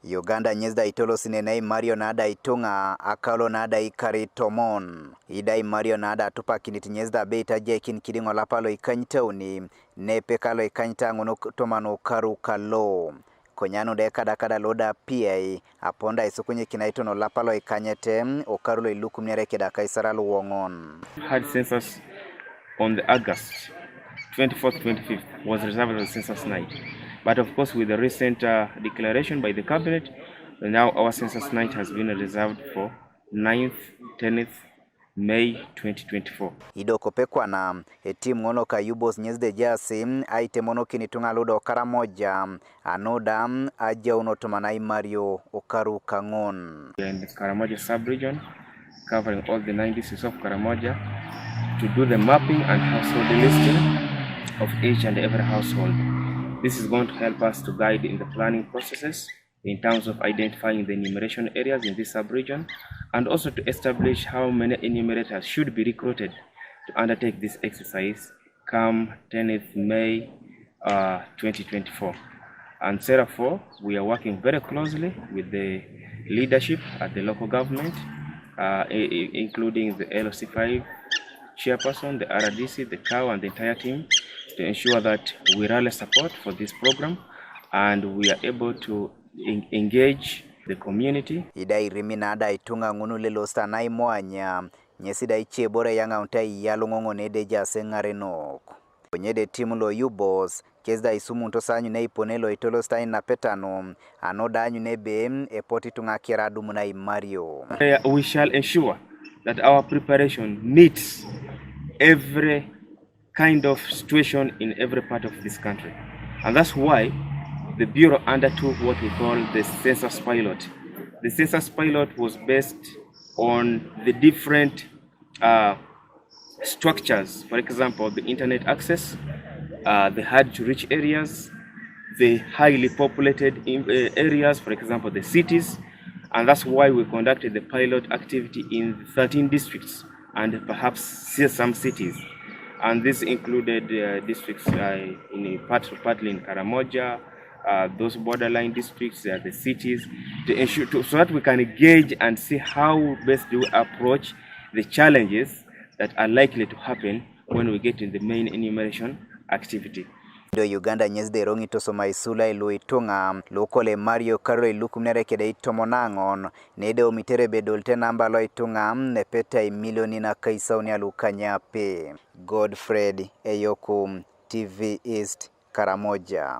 Uganda nyezda itolo sinenei Mario nada Itunga akalo nada ikari tomon. Idai Mario nada tupa kiniti nyezda beita jekin kidingo lapalo ikanyitauni ne pekalo ikanyita ngono tomano karu kalo. Konyano de kada loda PA aponda isukunye kinaitono lapalo ikanyete okarulo iluku mnere keda kaisaralu wongon. Had census on the August 24th, 25th was reserved as a census night. But of course, with the recent declaration by the cabinet, now our census night has been reserved for 9th, 10th May 2024. Idoko pekwa na timu ngono ka Ubos nyezde jasi aite mono kinitunga ludo karamoja anoda aja unotoma na Aimario okaru kangon. We are in the Karamoja sub-region, covering all the 9 districts of Karamoja to do the mapping and household listing of each and every household. This is going to help us to guide in the planning processes in terms of identifying the enumeration areas in this sub-region and also to establish how many enumerators should be recruited to undertake this exercise come 10th May 2024. And therefore, we are working very closely with the leadership at the local government, including the LOC5 chairperson, the RDC, the COW, and the entire team to ensure that we rally support for this program and we are able to engage the community. Idai rimina ada Itunga ngunu lelo stanai moanya nyesida ichie bore yanga untai yalungongo nedeja sengarenok. Konyede timu lo Ubos kezda isumu ntosanyu ne iponelo itolo sta Ainapeta no anoda anyu nebe epoti tunga kiradu muna Mario. We shall ensure that our preparation meets every kind of situation in every part of this country. And that's why the Bureau undertook what we call the census pilot. The census pilot was based on the different structures, for example, the internet access, the hard to reach areas, the highly populated areas, for example, the cities, and that's why we conducted the pilot activity in 13 districts and perhaps some cities. And this included districts partly in Karamoja, those borderline districts, the cities, to ensure so that we can gauge and see how best do we approach the challenges that are likely to happen when we get in the main enumeration activity. Do Uganda nyezde rongi tosoma isula ilu Itunga lokole Mario Karo iluku mnere kede itomonangon nede omitere bedolte namba lo Itunga nepeta milioni na kaisaunia lukanyape. Godfred Eyokum, TV East, Karamoja.